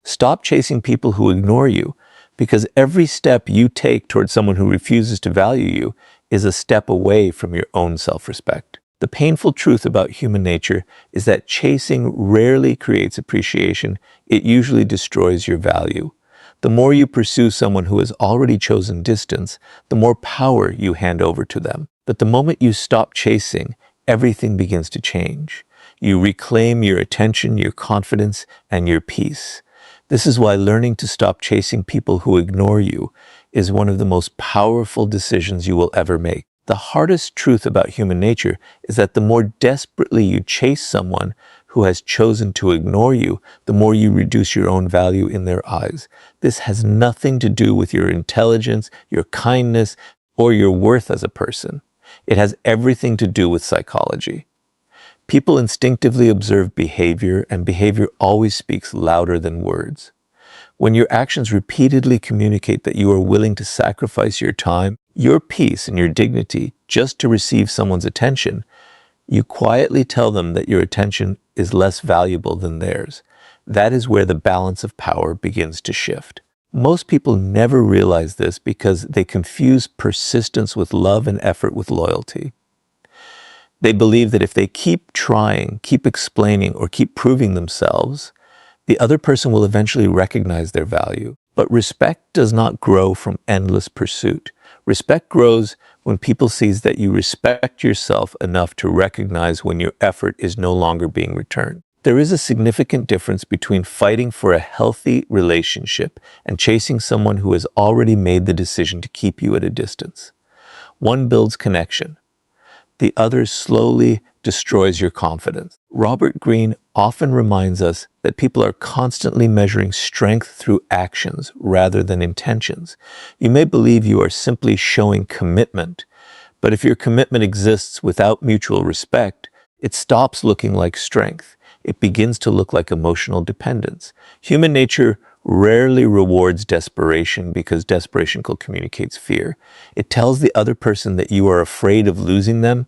Stop chasing people who ignore you, because every step you take towards someone who refuses to value you is a step away from your own self-respect. The painful truth about human nature is that chasing rarely creates appreciation. It usually destroys your value. The more you pursue someone who has already chosen distance, the more power you hand over to them. But the moment you stop chasing, everything begins to change. You reclaim your attention, your confidence, and your peace. This is why learning to stop chasing people who ignore you is one of the most powerful decisions you will ever make. The hardest truth about human nature is that the more desperately you chase someone who has chosen to ignore you, the more you reduce your own value in their eyes. This has nothing to do with your intelligence, your kindness, or your worth as a person. It has everything to do with psychology. People instinctively observe behavior, and behavior always speaks louder than words. When your actions repeatedly communicate that you are willing to sacrifice your time, your peace, and your dignity just to receive someone's attention, you quietly tell them that your attention is less valuable than theirs. That is where the balance of power begins to shift. Most people never realize this because they confuse persistence with love and effort with loyalty. They believe that if they keep trying, keep explaining, or keep proving themselves, the other person will eventually recognize their value. But respect does not grow from endless pursuit. Respect grows when people see that you respect yourself enough to recognize when your effort is no longer being returned. There is a significant difference between fighting for a healthy relationship and chasing someone who has already made the decision to keep you at a distance. One builds connection. The other slowly destroys your confidence. Robert Greene often reminds us that people are constantly measuring strength through actions rather than intentions. You may believe you are simply showing commitment, but if your commitment exists without mutual respect, it stops looking like strength. It begins to look like emotional dependence. Human nature rarely rewards desperation because desperation communicates fear. It tells the other person that you are afraid of losing them,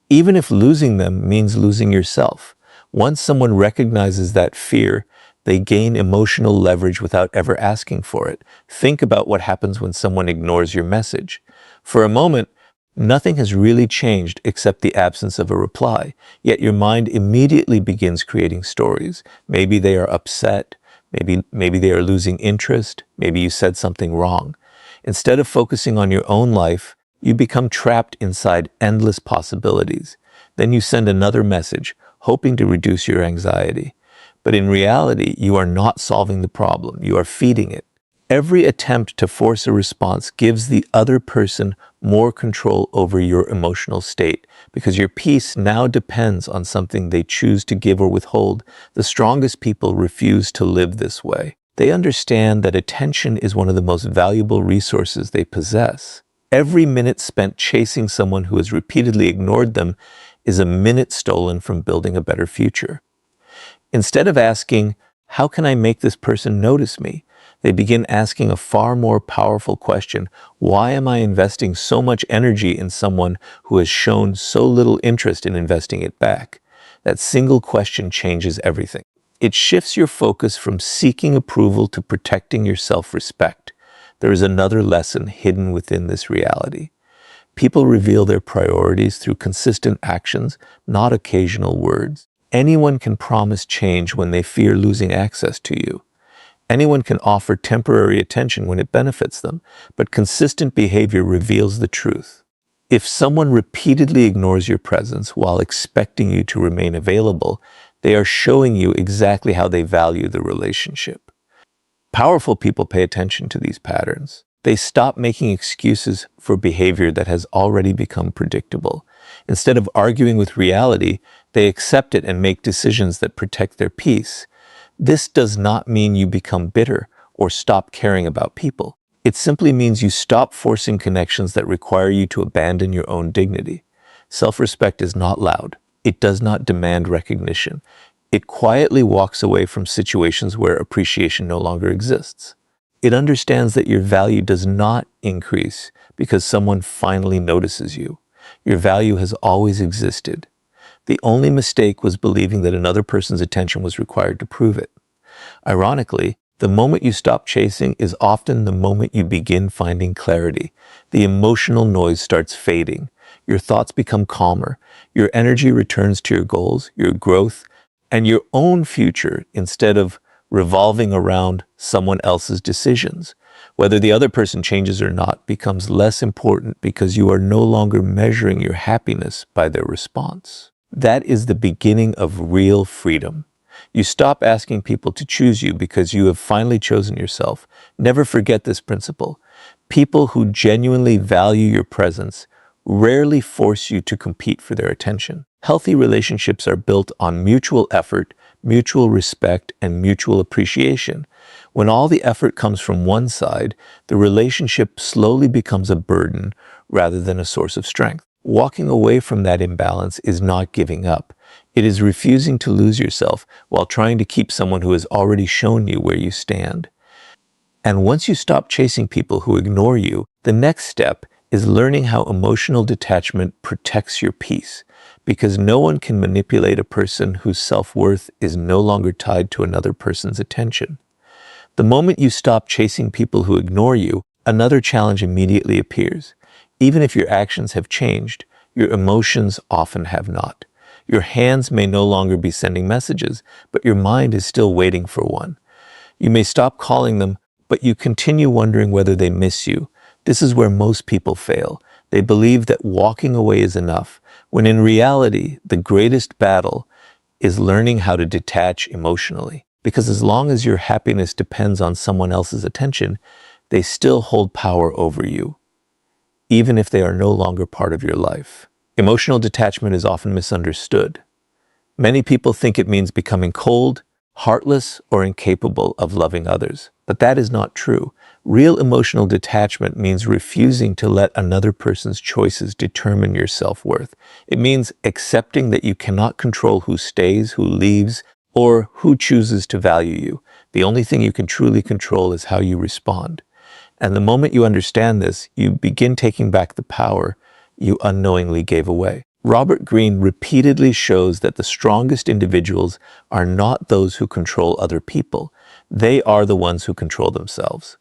even if losing them means losing yourself. Once someone recognizes that fear, they gain emotional leverage without ever asking for it. Think about what happens when someone ignores your message. For a moment, nothing has really changed except the absence of a reply, yet your mind immediately begins creating stories. Maybe they are upset, maybe they are losing interest, maybe you said something wrong. Instead of focusing on your own life, you become trapped inside endless possibilities. Then you send another message, hoping to reduce your anxiety. But in reality, you are not solving the problem, you are feeding it. Every attempt to force a response gives the other person more control over your emotional state, because your peace now depends on something they choose to give or withhold. The strongest people refuse to live this way. They understand that attention is one of the most valuable resources they possess. Every minute spent chasing someone who has repeatedly ignored them is a minute stolen from building a better future. Instead of asking, "How can I make this person notice me?" they begin asking a far more powerful question: why am I investing so much energy in someone who has shown so little interest in investing it back? That single question changes everything. It shifts your focus from seeking approval to protecting your self-respect. There is another lesson hidden within this reality. People reveal their priorities through consistent actions, not occasional words. Anyone can promise change when they fear losing access to you. Anyone can offer temporary attention when it benefits them, but consistent behavior reveals the truth. If someone repeatedly ignores your presence while expecting you to remain available, they are showing you exactly how they value the relationship. Powerful people pay attention to these patterns. They stop making excuses for behavior that has already become predictable. Instead of arguing with reality, they accept it and make decisions that protect their peace. This does not mean you become bitter or stop caring about people. It simply means you stop forcing connections that require you to abandon your own dignity. Self-respect is not loud. It does not demand recognition. It quietly walks away from situations where appreciation no longer exists. It understands that your value does not increase because someone finally notices you. Your value has always existed. The only mistake was believing that another person's attention was required to prove it. Ironically, The moment you stop chasing is often the moment you begin finding clarity. The emotional noise starts fading. Your thoughts become calmer. Your energy returns to your goals, your growth, and your own future instead of revolving around someone else's decisions. Whether the other person changes or not becomes less important because you are no longer measuring your happiness by their response. That is the beginning of real freedom. You stop asking people to choose you because you have finally chosen yourself. Never forget this principle. People who genuinely value your presence rarely force you to compete for their attention. Healthy relationships are built on mutual effort, mutual respect, and mutual appreciation. When all the effort comes from one side, the relationship slowly becomes a burden rather than a source of strength. Walking away from that imbalance is not giving up. It is refusing to lose yourself while trying to keep someone who has already shown you where you stand. And once you stop chasing people who ignore you, the next step is learning how emotional detachment protects your peace, because no one can manipulate a person whose self-worth is no longer tied to another person's attention. The moment you stop chasing people who ignore you, another challenge immediately appears. Even if your actions have changed, your emotions often have not. Your hands may no longer be sending messages, but your mind is still waiting for one. You may stop calling them, but you continue wondering whether they miss you. This is where most people fail. They believe that walking away is enough, when in reality, the greatest battle is learning how to detach emotionally. Because as long as your happiness depends on someone else's attention, they still hold power over you, even if they are no longer part of your life. Emotional detachment is often misunderstood. Many people think it means becoming cold, heartless, or incapable of loving others. But that is not true. Real emotional detachment means refusing to let another person's choices determine your self-worth. It means accepting that you cannot control who stays, who leaves, or who chooses to value you. The only thing you can truly control is how you respond. And the moment you understand this, you begin taking back the power you unknowingly gave away. Robert Greene repeatedly shows that the strongest individuals are not those who control other people. They are the ones who control themselves.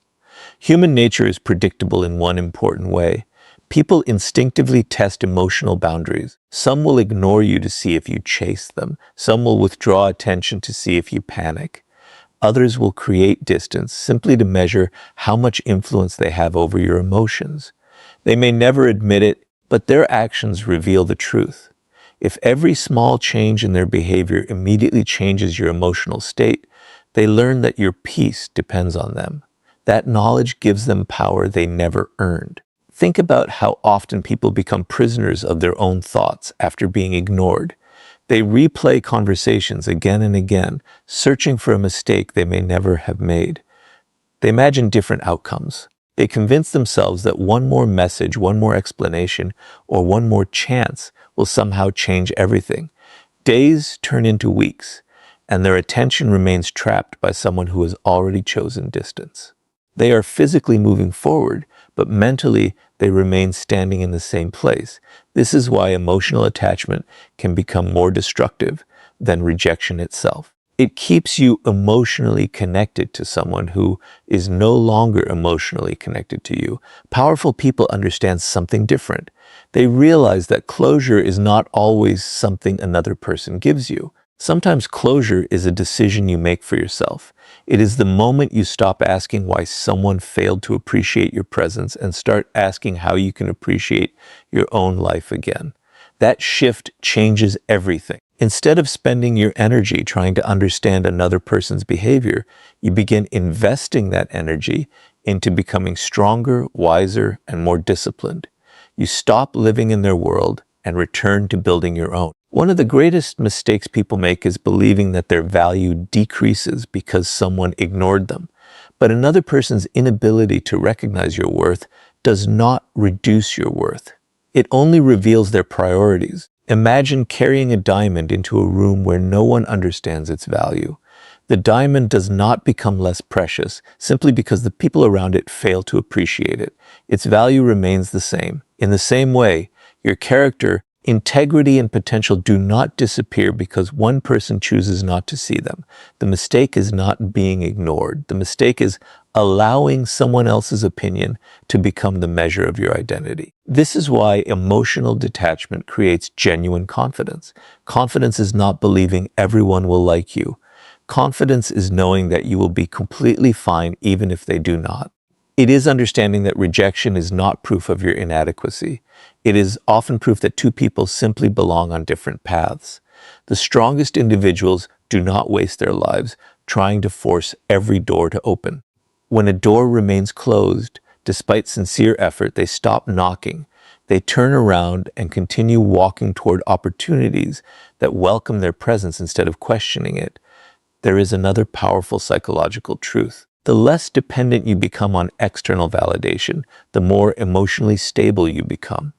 Human nature is predictable in one important way. People instinctively test emotional boundaries. Some will ignore you to see if you chase them. Some will withdraw attention to see if you panic. Others will create distance simply to measure how much influence they have over your emotions. They may never admit it, but their actions reveal the truth. If every small change in their behavior immediately changes your emotional state, they learn that your peace depends on them. That knowledge gives them power they never earned. Think about how often people become prisoners of their own thoughts after being ignored. They replay conversations again and again, searching for a mistake they may never have made. They imagine different outcomes. They convince themselves that one more message, one more explanation, or one more chance will somehow change everything. Days turn into weeks, and their attention remains trapped by someone who has already chosen distance. They are physically moving forward, but mentally they remain standing in the same place. This is why emotional attachment can become more destructive than rejection itself. It keeps you emotionally connected to someone who is no longer emotionally connected to you. Powerful people understand something different. They realize that closure is not always something another person gives you. Sometimes closure is a decision you make for yourself. It is the moment you stop asking why someone failed to appreciate your presence and start asking how you can appreciate your own life again. That shift changes everything. Instead of spending your energy trying to understand another person's behavior, you begin investing that energy into becoming stronger, wiser, and more disciplined. You stop living in their world and return to building your own. One of the greatest mistakes people make is believing that their value decreases because someone ignored them. But another person's inability to recognize your worth does not reduce your worth. It only reveals their priorities. Imagine carrying a diamond into a room where no one understands its value. The diamond does not become less precious simply because the people around it fail to appreciate it. Its value remains the same. In the same way, your character Integrity and potential do not disappear because one person chooses not to see them. The mistake is not being ignored. The mistake is allowing someone else's opinion to become the measure of your identity. This is why emotional detachment creates genuine confidence. Confidence is not believing everyone will like you. Confidence is knowing that you will be completely fine even if they do not. It is understanding that rejection is not proof of your inadequacy. It is often proof that two people simply belong on different paths. The strongest individuals do not waste their lives trying to force every door to open. When a door remains closed, despite sincere effort, they stop knocking. They turn around and continue walking toward opportunities that welcome their presence instead of questioning it. There is another powerful psychological truth. The less dependent you become on external validation, the more emotionally stable you become.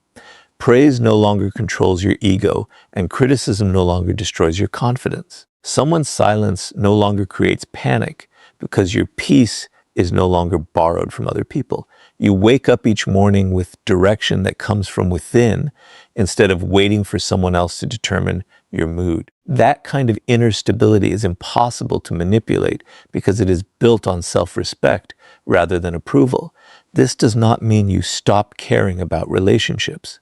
Praise no longer controls your ego, and criticism no longer destroys your confidence. Someone's silence no longer creates panic because your peace is no longer borrowed from other people. You wake up each morning with direction that comes from within instead of waiting for someone else to determine your mood. That kind of inner stability is impossible to manipulate because it is built on self-respect rather than approval. This does not mean you stop caring about relationships.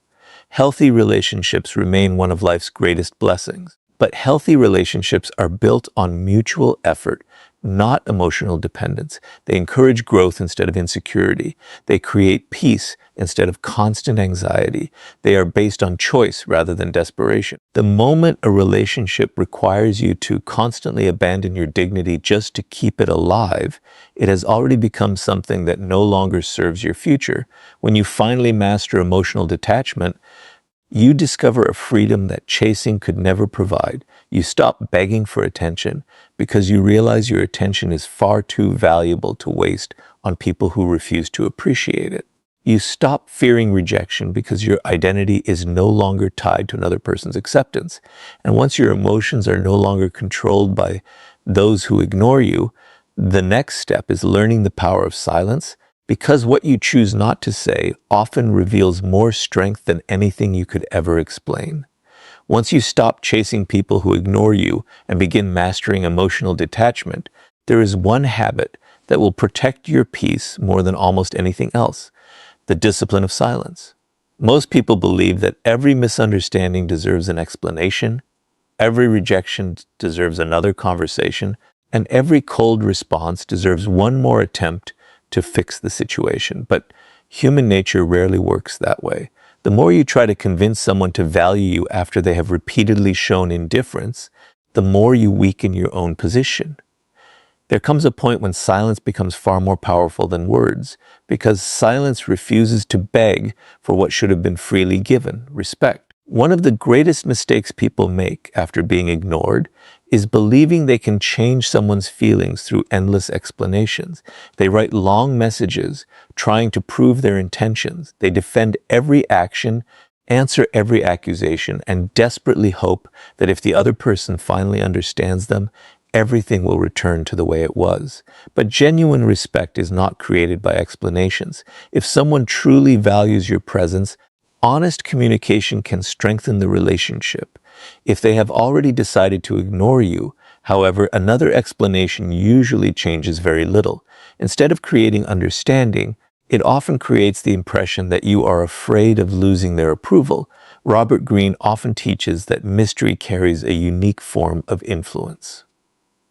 Healthy relationships remain one of life's greatest blessings. But healthy relationships are built on mutual effort, not emotional dependence. They encourage growth instead of insecurity. They create peace instead of constant anxiety. They are based on choice rather than desperation. The moment a relationship requires you to constantly abandon your dignity just to keep it alive, it has already become something that no longer serves your future. When you finally master emotional detachment, you discover a freedom that chasing could never provide. You stop begging for attention because you realize your attention is far too valuable to waste on people who refuse to appreciate it. You stop fearing rejection because your identity is no longer tied to another person's acceptance. And once your emotions are no longer controlled by those who ignore you, the next step is learning the power of silence, because what you choose not to say often reveals more strength than anything you could ever explain. Once you stop chasing people who ignore you and begin mastering emotional detachment, there is one habit that will protect your peace more than almost anything else: the discipline of silence. Most people believe that every misunderstanding deserves an explanation, every rejection deserves another conversation, and every cold response deserves one more attempt to fix the situation. But human nature rarely works that way. The more you try to convince someone to value you after they have repeatedly shown indifference, the more you weaken your own position. There comes a point when silence becomes far more powerful than words, because silence refuses to beg for what should have been freely given: respect. One of the greatest mistakes people make after being ignored is believing they can change someone's feelings through endless explanations. They write long messages trying to prove their intentions. They defend every action, answer every accusation, and desperately hope that if the other person finally understands them, everything will return to the way it was. But genuine respect is not created by explanations. If someone truly values your presence, honest communication can strengthen the relationship. If they have already decided to ignore you, however, another explanation usually changes very little. Instead of creating understanding, it often creates the impression that you are afraid of losing their approval. Robert Greene often teaches that mystery carries a unique form of influence.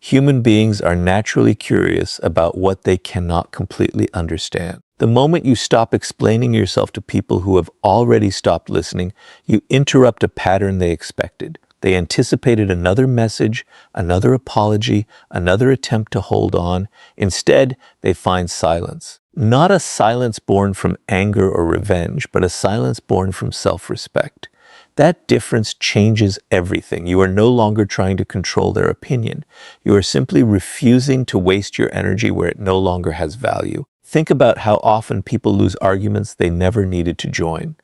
Human beings are naturally curious about what they cannot completely understand. The moment you stop explaining yourself to people who have already stopped listening, you interrupt a pattern they expected. They anticipated another message, another apology, another attempt to hold on. Instead, they find silence. Not a silence born from anger or revenge, but a silence born from self-respect. That difference changes everything. You are no longer trying to control their opinion. You are simply refusing to waste your energy where it no longer has value. Think about how often people lose arguments they never needed to join.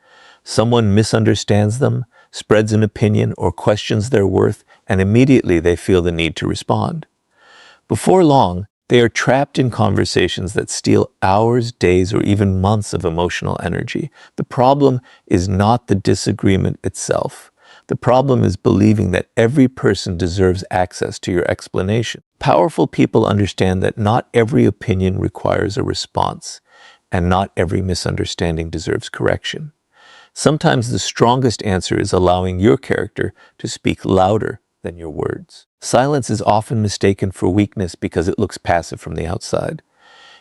Someone misunderstands them, spreads an opinion, or questions their worth, and immediately they feel the need to respond. Before long, They are trapped in conversations that steal hours, days, or even months of emotional energy. The problem is not the disagreement itself. The problem is believing that every person deserves access to your explanation. Powerful people understand that not every opinion requires a response, and not every misunderstanding deserves correction. Sometimes the strongest answer is allowing your character to speak louder than your words. Silence is often mistaken for weakness because it looks passive from the outside.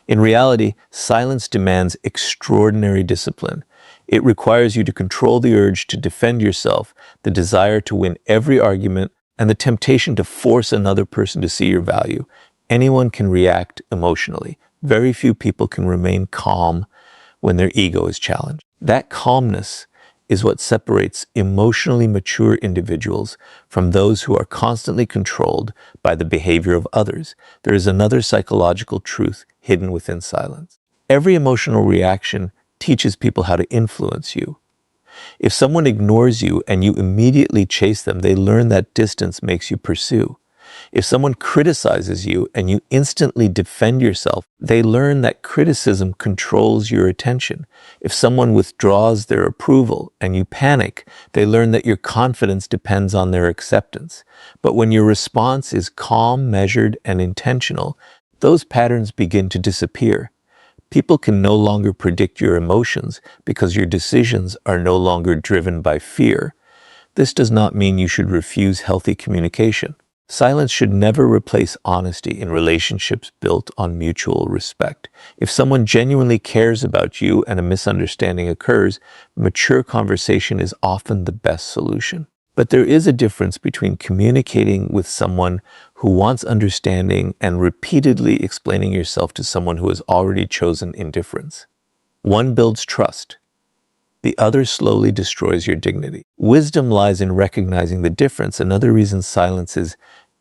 In reality, silence demands extraordinary discipline. It requires you to control the urge to defend yourself, the desire to win every argument, and the temptation to force another person to see your value. Anyone can react emotionally. Very few people can remain calm when their ego is challenged. That calmness is what separates emotionally mature individuals from those who are constantly controlled by the behavior of others. There is another psychological truth hidden within silence. Every emotional reaction teaches people how to influence you. If someone ignores you and you immediately chase them, they learn that distance makes you pursue. If someone criticizes you and you instantly defend yourself, they learn that criticism controls your attention. If someone withdraws their approval and you panic, they learn that your confidence depends on their acceptance. But when your response is calm, measured, and intentional, those patterns begin to disappear. People can no longer predict your emotions because your decisions are no longer driven by fear. This does not mean you should refuse healthy communication. Silence should never replace honesty in relationships built on mutual respect. If someone genuinely cares about you and a misunderstanding occurs, mature conversation is often the best solution. But there is a difference between communicating with someone who wants understanding and repeatedly explaining yourself to someone who has already chosen indifference. One builds trust. The other slowly destroys your dignity. Wisdom lies in recognizing the difference. Another reason silence is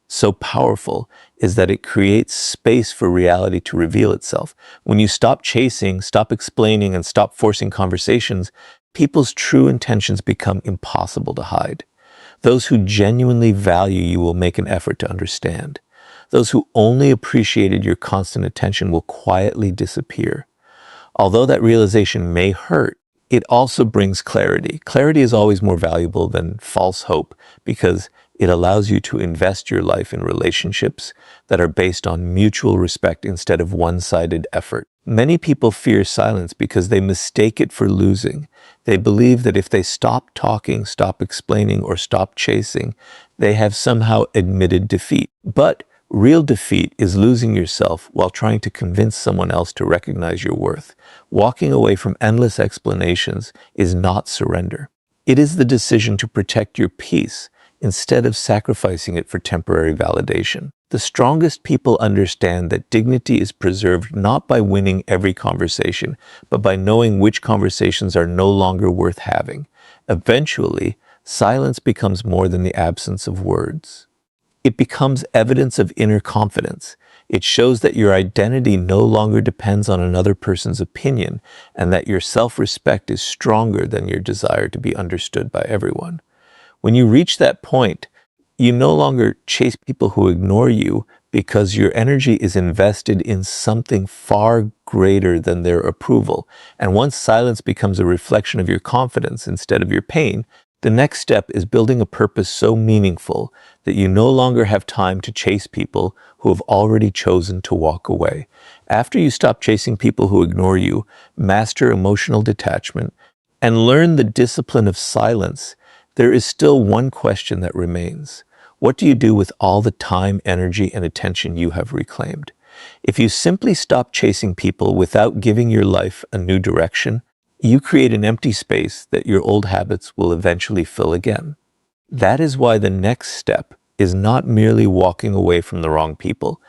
so powerful is that it creates space for reality to reveal itself. When you stop chasing, stop explaining, and stop forcing conversations, people's true intentions become impossible to hide. Those who genuinely value you will make an effort to understand. Those who only appreciated your constant attention will quietly disappear. Although that realization may hurt, it also brings clarity. Clarity is always more valuable than false hope because it allows you to invest your life in relationships that are based on mutual respect instead of one-sided effort. Many people fear silence because they mistake it for losing. They believe that if they stop talking, stop explaining, or stop chasing, they have somehow admitted defeat. But real defeat is losing yourself while trying to convince someone else to recognize your worth. Walking away from endless explanations is not surrender. It is the decision to protect your peace instead of sacrificing it for temporary validation. The strongest people understand that dignity is preserved not by winning every conversation, but by knowing which conversations are no longer worth having. Eventually, silence becomes more than the absence of words. It becomes evidence of inner confidence. It shows that your identity no longer depends on another person's opinion and that your self-respect is stronger than your desire to be understood by everyone. When you reach that point, you no longer chase people who ignore you because your energy is invested in something far greater than their approval. And once silence becomes a reflection of your confidence instead of your pain, the next step is building a purpose so meaningful that you no longer have time to chase people who have already chosen to walk away. After you stop chasing people who ignore you, master emotional detachment, and learn the discipline of silence, there is still one question that remains. What do you do with all the time, energy, and attention you have reclaimed? If you simply stop chasing people without giving your life a new direction, you create an empty space that your old habits will eventually fill again. That is why the next step is not merely walking away from the wrong people.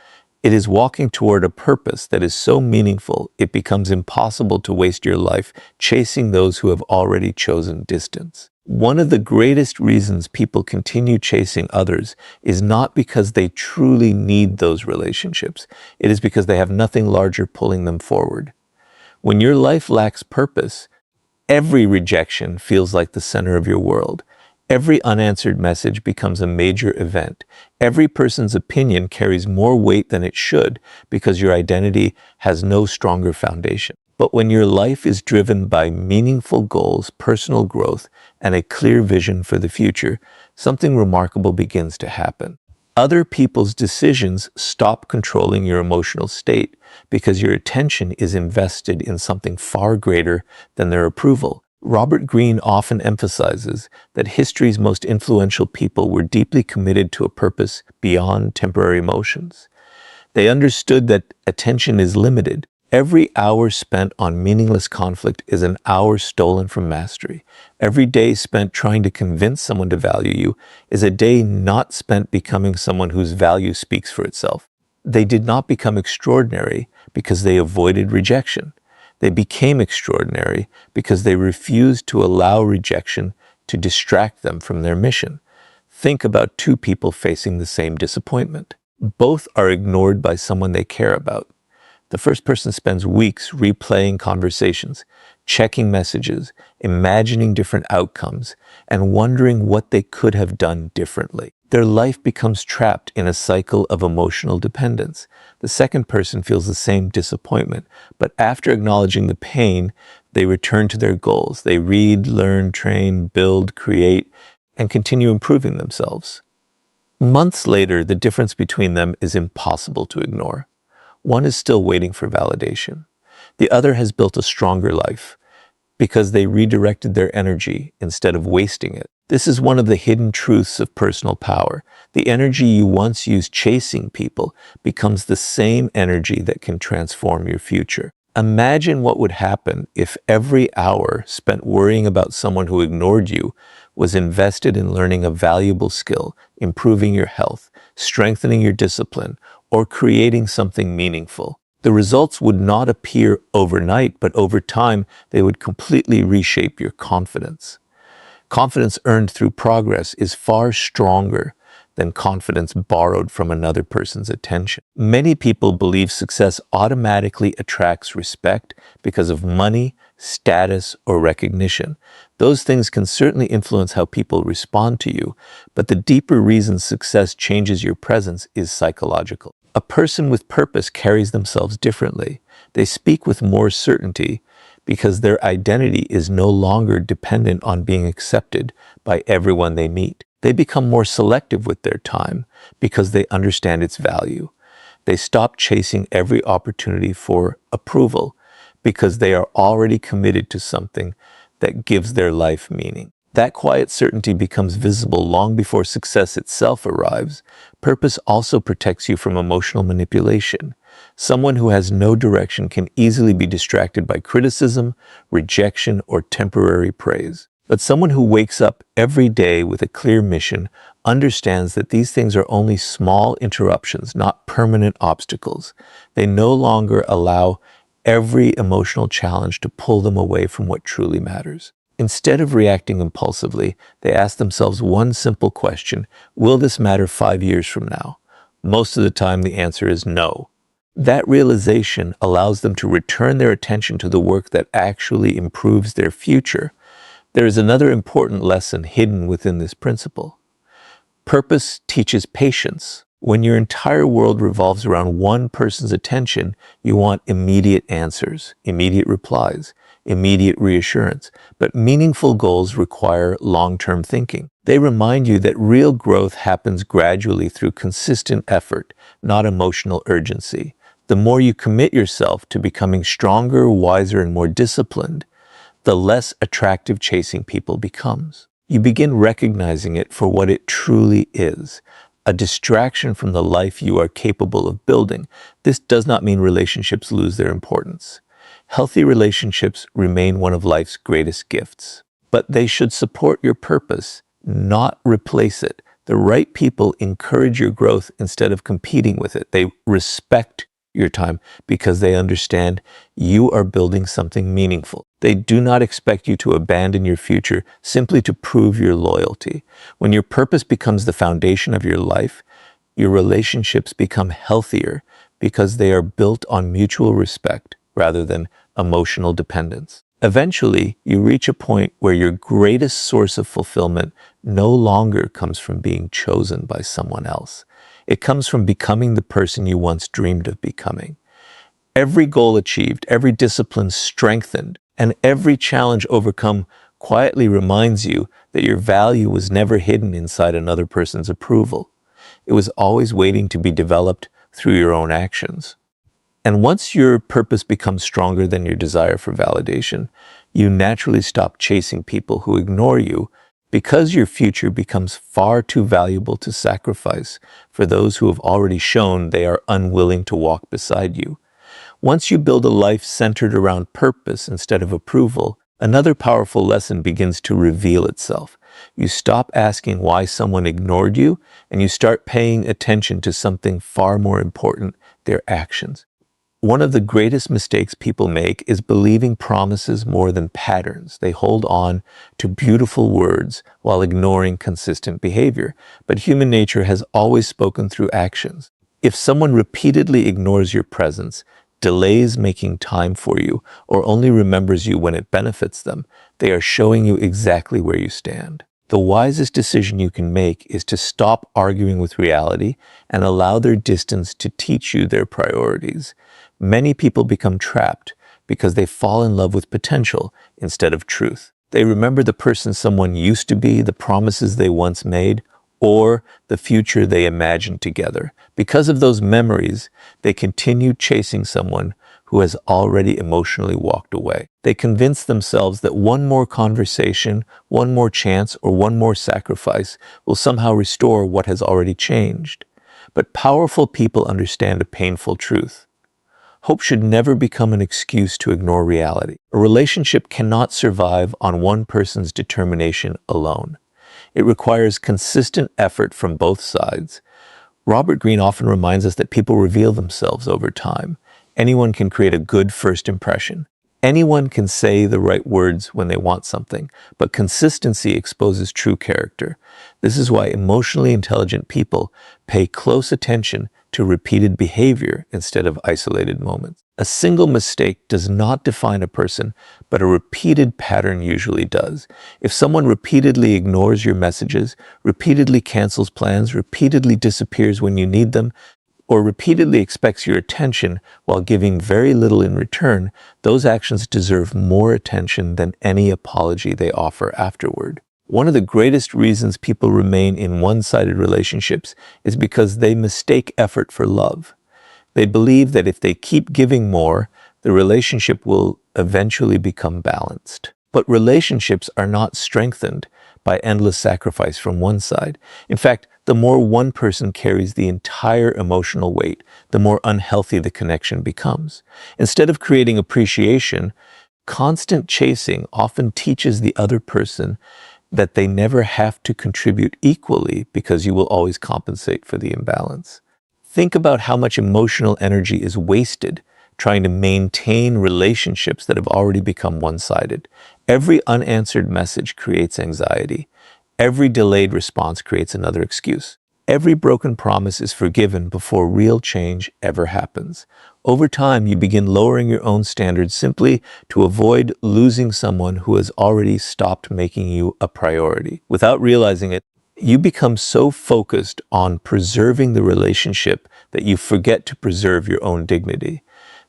It is walking toward a purpose that is so meaningful it becomes impossible to waste your life chasing those who have already chosen distance. One of the greatest reasons people continue chasing others is not because they truly need those relationships. It is because they have nothing larger pulling them forward. When your life lacks purpose, every rejection feels like the center of your world. Every unanswered message becomes a major event. Every person's opinion carries more weight than it should because your identity has no stronger foundation. But when your life is driven by meaningful goals, personal growth, and a clear vision for the future, something remarkable begins to happen. Other people's decisions stop controlling your emotional state because your attention is invested in something far greater than their approval. Robert Greene often emphasizes that history's most influential people were deeply committed to a purpose beyond temporary emotions. They understood that attention is limited. Every hour spent on meaningless conflict is an hour stolen from mastery. Every day spent trying to convince someone to value you is a day not spent becoming someone whose value speaks for itself. They did not become extraordinary because they avoided rejection. They became extraordinary because they refused to allow rejection to distract them from their mission. Think about two people facing the same disappointment. Both are ignored by someone they care about. The first person spends weeks replaying conversations, checking messages, imagining different outcomes, and wondering what they could have done differently. Their life becomes trapped in a cycle of emotional dependence. The second person feels the same disappointment, but after acknowledging the pain, they return to their goals. They read, learn, train, build, create, and continue improving themselves. Months later, the difference between them is impossible to ignore. One is still waiting for validation. The other has built a stronger life because they redirected their energy instead of wasting it. This is one of the hidden truths of personal power. The energy you once used chasing people becomes the same energy that can transform your future. Imagine what would happen if every hour spent worrying about someone who ignored you was invested in learning a valuable skill, improving your health, strengthening your discipline, or creating something meaningful. The results would not appear overnight, but over time, they would completely reshape your confidence. Confidence earned through progress is far stronger than confidence borrowed from another person's attention. Many people believe success automatically attracts respect because of money, status, or recognition. Those things can certainly influence how people respond to you, but the deeper reason success changes your presence is psychological. A person with purpose carries themselves differently. They speak with more certainty because their identity is no longer dependent on being accepted by everyone they meet. They become more selective with their time because they understand its value. They stop chasing every opportunity for approval because they are already committed to something that gives their life meaning. That quiet certainty becomes visible long before success itself arrives. Purpose also protects you from emotional manipulation. Someone who has no direction can easily be distracted by criticism, rejection, or temporary praise. But someone who wakes up every day with a clear mission understands that these things are only small interruptions, not permanent obstacles. They no longer allow every emotional challenge to pull them away from what truly matters. Instead of reacting impulsively, they ask themselves one simple question: will this matter 5 years from now? Most of the time, the answer is no. That realization allows them to return their attention to the work that actually improves their future. There is another important lesson hidden within this principle. Purpose teaches patience. When your entire world revolves around one person's attention, you want immediate answers, immediate replies, immediate reassurance. But meaningful goals require long-term thinking. They remind you that real growth happens gradually through consistent effort, not emotional urgency. The more you commit yourself to becoming stronger, wiser, and more disciplined, the less attractive chasing people becomes. You begin recognizing it for what it truly is, a distraction from the life you are capable of building. This does not mean relationships lose their importance. Healthy relationships remain one of life's greatest gifts, but they should support your purpose, not replace it. The right people encourage your growth instead of competing with it. They respect your time because they understand you are building something meaningful. They do not expect you to abandon your future simply to prove your loyalty. When your purpose becomes the foundation of your life, your relationships become healthier because they are built on mutual respect rather than emotional dependence. Eventually, you reach a point where your greatest source of fulfillment no longer comes from being chosen by someone else. It comes from becoming the person you once dreamed of becoming. Every goal achieved, every discipline strengthened, and every challenge overcome quietly reminds you that your value was never hidden inside another person's approval. It was always waiting to be developed through your own actions. And once your purpose becomes stronger than your desire for validation, you naturally stop chasing people who ignore you because your future becomes far too valuable to sacrifice for those who have already shown they are unwilling to walk beside you. Once you build a life centered around purpose instead of approval, another powerful lesson begins to reveal itself. You stop asking why someone ignored you, and you start paying attention to something far more important, their actions. One of the greatest mistakes people make is believing promises more than patterns. They hold on to beautiful words while ignoring consistent behavior. But human nature has always spoken through actions. If someone repeatedly ignores your presence, delays making time for you, or only remembers you when it benefits them, they are showing you exactly where you stand. The wisest decision you can make is to stop arguing with reality and allow their distance to teach you their priorities. Many people become trapped because they fall in love with potential instead of truth. They remember the person someone used to be, the promises they once made, or the future they imagined together. Because of those memories, they continue chasing someone who has already emotionally walked away. They convince themselves that one more conversation, one more chance, or one more sacrifice will somehow restore what has already changed. But powerful people understand a painful truth. Hope should never become an excuse to ignore reality. A relationship cannot survive on one person's determination alone. It requires consistent effort from both sides. Robert Greene often reminds us that people reveal themselves over time. Anyone can create a good first impression. Anyone can say the right words when they want something, but consistency exposes true character. This is why emotionally intelligent people pay close attention to repeated behavior instead of isolated moments. A single mistake does not define a person, but a repeated pattern usually does. If someone repeatedly ignores your messages, repeatedly cancels plans, repeatedly disappears when you need them, or repeatedly expects your attention while giving very little in return, those actions deserve more attention than any apology they offer afterward. One of the greatest reasons people remain in one-sided relationships is because they mistake effort for love. They believe that if they keep giving more, the relationship will eventually become balanced. But relationships are not strengthened by endless sacrifice from one side. In fact, the more one person carries the entire emotional weight, the more unhealthy the connection becomes. Instead of creating appreciation, constant chasing often teaches the other person that they never have to contribute equally because you will always compensate for the imbalance. Think about how much emotional energy is wasted trying to maintain relationships that have already become one-sided. Every unanswered message creates anxiety. Every delayed response creates another excuse. Every broken promise is forgiven before real change ever happens. Over time, you begin lowering your own standards simply to avoid losing someone who has already stopped making you a priority. Without realizing it, you become so focused on preserving the relationship that you forget to preserve your own dignity.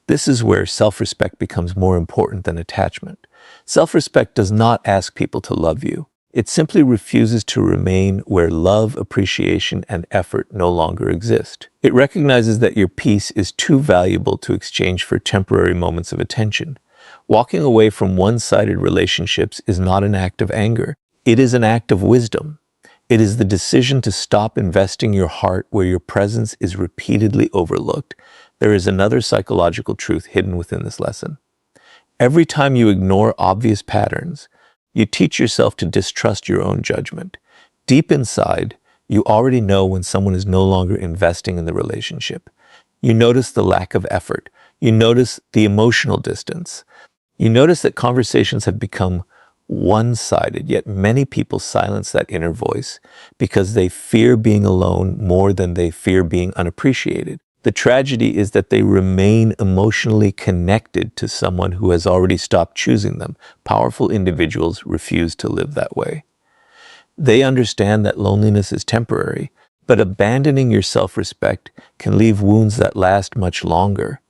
This is where self-respect becomes more important than attachment. Self-respect does not ask people to love you. It simply refuses to remain where love, appreciation, and effort no longer exist. It recognizes that your peace is too valuable to exchange for temporary moments of attention. Walking away from one-sided relationships is not an act of anger. It is an act of wisdom. It is the decision to stop investing your heart where your presence is repeatedly overlooked. There is another psychological truth hidden within this lesson. Every time you ignore obvious patterns, you teach yourself to distrust your own judgment. Deep inside, you already know when someone is no longer investing in the relationship. You notice the lack of effort. You notice the emotional distance. You notice that conversations have become one-sided, yet many people silence that inner voice because they fear being alone more than they fear being unappreciated. The tragedy is that they remain emotionally connected to someone who has already stopped choosing them. Powerful individuals refuse to live that way. They understand that loneliness is temporary, but abandoning your self-respect can leave wounds that last much longer.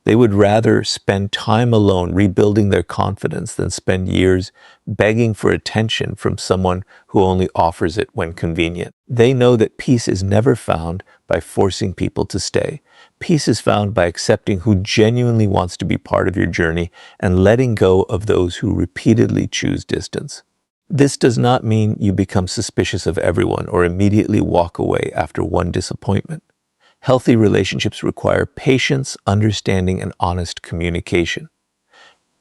They would rather spend time alone rebuilding their confidence than spend years begging for attention from someone who only offers it when convenient. They know that peace is never found by forcing people to stay. Peace is found by accepting who genuinely wants to be part of your journey and letting go of those who repeatedly choose distance. This does not mean you become suspicious of everyone or immediately walk away after one disappointment. Healthy relationships require patience, understanding, and honest communication.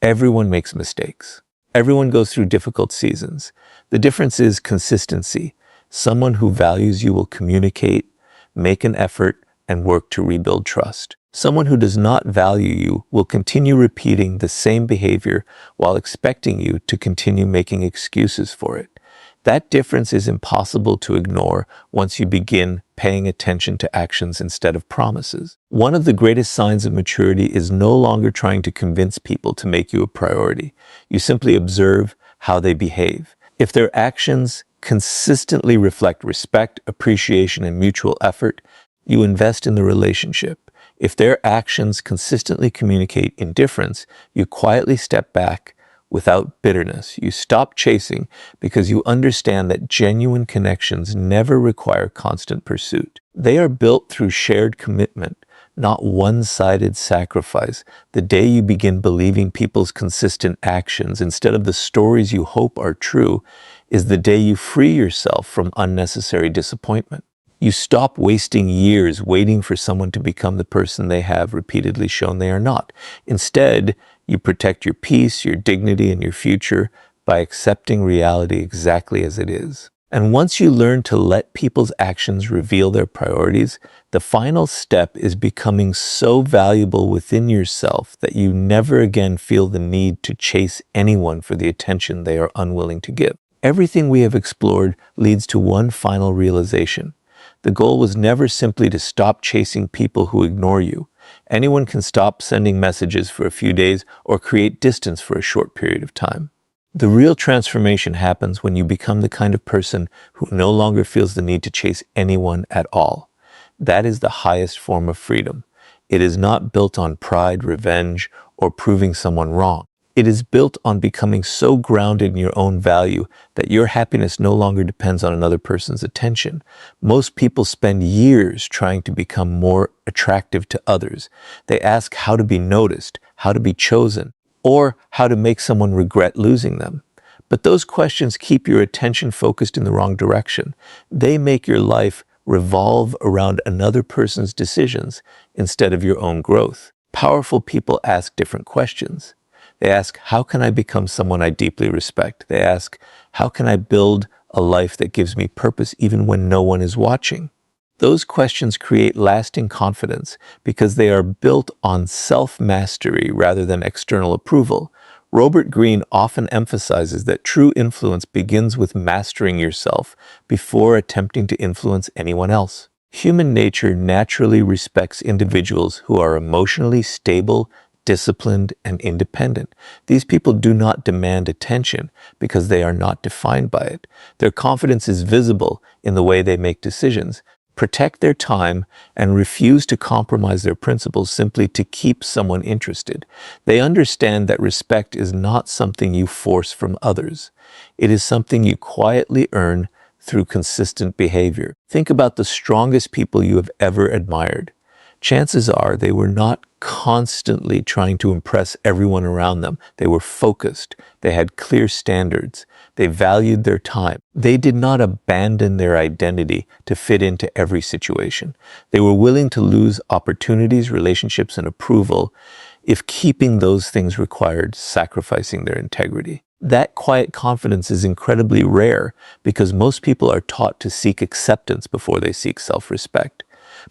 Everyone makes mistakes. Everyone goes through difficult seasons. The difference is consistency. Someone who values you will communicate, make an effort, and work to rebuild trust. Someone who does not value you will continue repeating the same behavior while expecting you to continue making excuses for it. That difference is impossible to ignore once you begin paying attention to actions instead of promises. One of the greatest signs of maturity is no longer trying to convince people to make you a priority. You simply observe how they behave. If their actions consistently reflect respect, appreciation, and mutual effort, you invest in the relationship. If their actions consistently communicate indifference, you quietly step back without bitterness. You stop chasing because you understand that genuine connections never require constant pursuit. They are built through shared commitment, not one-sided sacrifice. The day you begin believing people's consistent actions instead of the stories you hope are true is the day you free yourself from unnecessary disappointment. You stop wasting years waiting for someone to become the person they have repeatedly shown they are not. Instead, you protect your peace, your dignity, and your future by accepting reality exactly as it is. And once you learn to let people's actions reveal their priorities, the final step is becoming so valuable within yourself that you never again feel the need to chase anyone for the attention they are unwilling to give. Everything we have explored leads to one final realization. The goal was never simply to stop chasing people who ignore you. Anyone can stop sending messages for a few days or create distance for a short period of time. The real transformation happens when you become the kind of person who no longer feels the need to chase anyone at all. That is the highest form of freedom. It is not built on pride, revenge, or proving someone wrong. It is built on becoming so grounded in your own value that your happiness no longer depends on another person's attention. Most people spend years trying to become more attractive to others. They ask how to be noticed, how to be chosen, or how to make someone regret losing them. But those questions keep your attention focused in the wrong direction. They make your life revolve around another person's decisions instead of your own growth. Powerful people ask different questions. They ask, how can I become someone I deeply respect? They ask, how can I build a life that gives me purpose even when no one is watching? Those questions create lasting confidence because they are built on self-mastery rather than external approval. Robert Greene often emphasizes that true influence begins with mastering yourself before attempting to influence anyone else. Human nature naturally respects individuals who are emotionally stable, disciplined, and independent. These people do not demand attention because they are not defined by it. Their confidence is visible in the way they make decisions, protect their time, and refuse to compromise their principles simply to keep someone interested. They understand that respect is not something you force from others. It is something you quietly earn through consistent behavior. Think about the strongest people you have ever admired. Chances are they were not constantly trying to impress everyone around them. They were focused. They had clear standards. They valued their time. They did not abandon their identity to fit into every situation. They were willing to lose opportunities, relationships, and approval if keeping those things required sacrificing their integrity. That quiet confidence is incredibly rare because most people are taught to seek acceptance before they seek self-respect.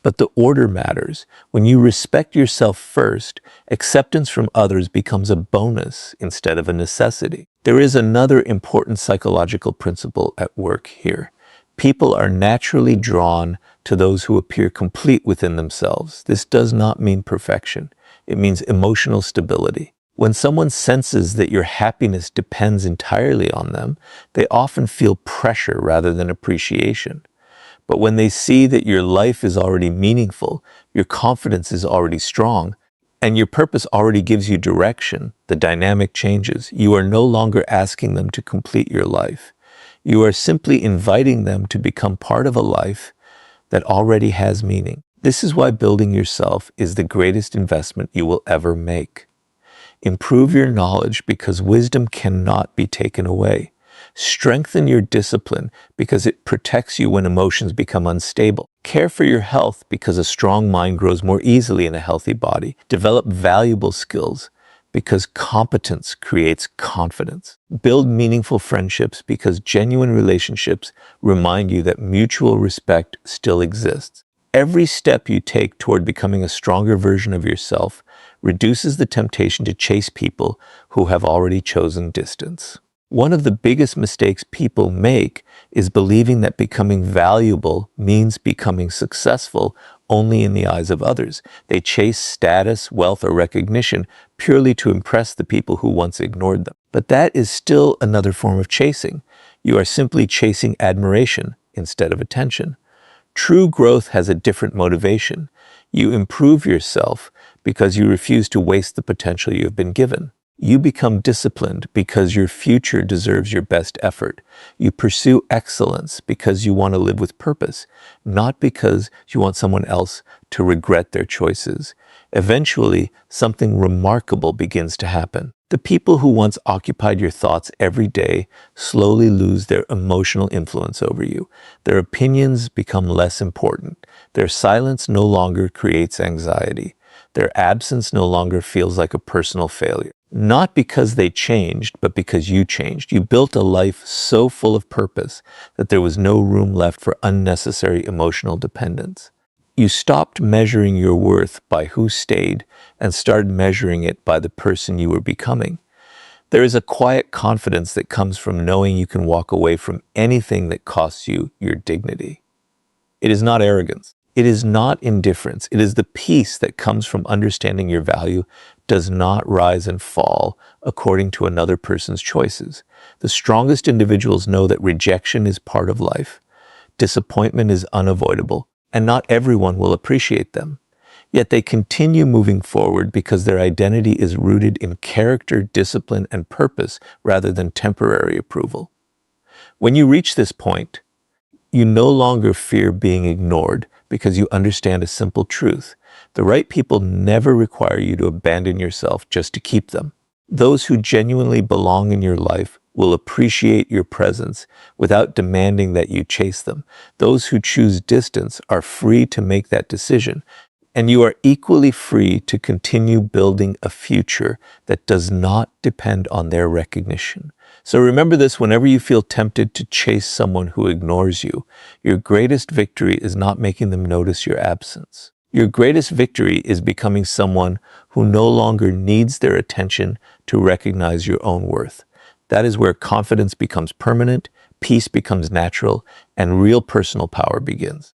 But the order matters. When you respect yourself first, acceptance from others becomes a bonus instead of a necessity. There is another important psychological principle at work here. People are naturally drawn to those who appear complete within themselves. This does not mean perfection. It means emotional stability. When someone senses that your happiness depends entirely on them, they often feel pressure rather than appreciation. But when they see that your life is already meaningful, your confidence is already strong, and your purpose already gives you direction, the dynamic changes. You are no longer asking them to complete your life. You are simply inviting them to become part of a life that already has meaning. This is why building yourself is the greatest investment you will ever make. Improve your knowledge because wisdom cannot be taken away. Strengthen your discipline because it protects you when emotions become unstable. Care for your health because a strong mind grows more easily in a healthy body. Develop valuable skills because competence creates confidence. Build meaningful friendships because genuine relationships remind you that mutual respect still exists. Every step you take toward becoming a stronger version of yourself reduces the temptation to chase people who have already chosen distance. One of the biggest mistakes people make is believing that becoming valuable means becoming successful only in the eyes of others. They chase status, wealth, or recognition purely to impress the people who once ignored them. But that is still another form of chasing. You are simply chasing admiration instead of attention. True growth has a different motivation. You improve yourself because you refuse to waste the potential you have been given. You become disciplined because your future deserves your best effort. You pursue excellence because you want to live with purpose, not because you want someone else to regret their choices. Eventually, something remarkable begins to happen. The people who once occupied your thoughts every day slowly lose their emotional influence over you. Their opinions become less important. Their silence no longer creates anxiety. Their absence no longer feels like a personal failure. Not because they changed, but because you changed. You built a life so full of purpose that there was no room left for unnecessary emotional dependence. You stopped measuring your worth by who stayed and started measuring it by the person you were becoming. There is a quiet confidence that comes from knowing you can walk away from anything that costs you your dignity. It is not arrogance. It is not indifference. It is the peace that comes from understanding your value does not rise and fall according to another person's choices. The strongest individuals know that rejection is part of life. Disappointment is unavoidable, and not everyone will appreciate them. Yet they continue moving forward because their identity is rooted in character, discipline, and purpose rather than temporary approval. When you reach this point, you no longer fear being ignored because you understand a simple truth. The right people never require you to abandon yourself just to keep them. Those who genuinely belong in your life will appreciate your presence without demanding that you chase them. Those who choose distance are free to make that decision, and you are equally free to continue building a future that does not depend on their recognition. So remember this whenever you feel tempted to chase someone who ignores you. Your greatest victory is not making them notice your absence. Your greatest victory is becoming someone who no longer needs their attention to recognize your own worth. That is where confidence becomes permanent, peace becomes natural, and real personal power begins.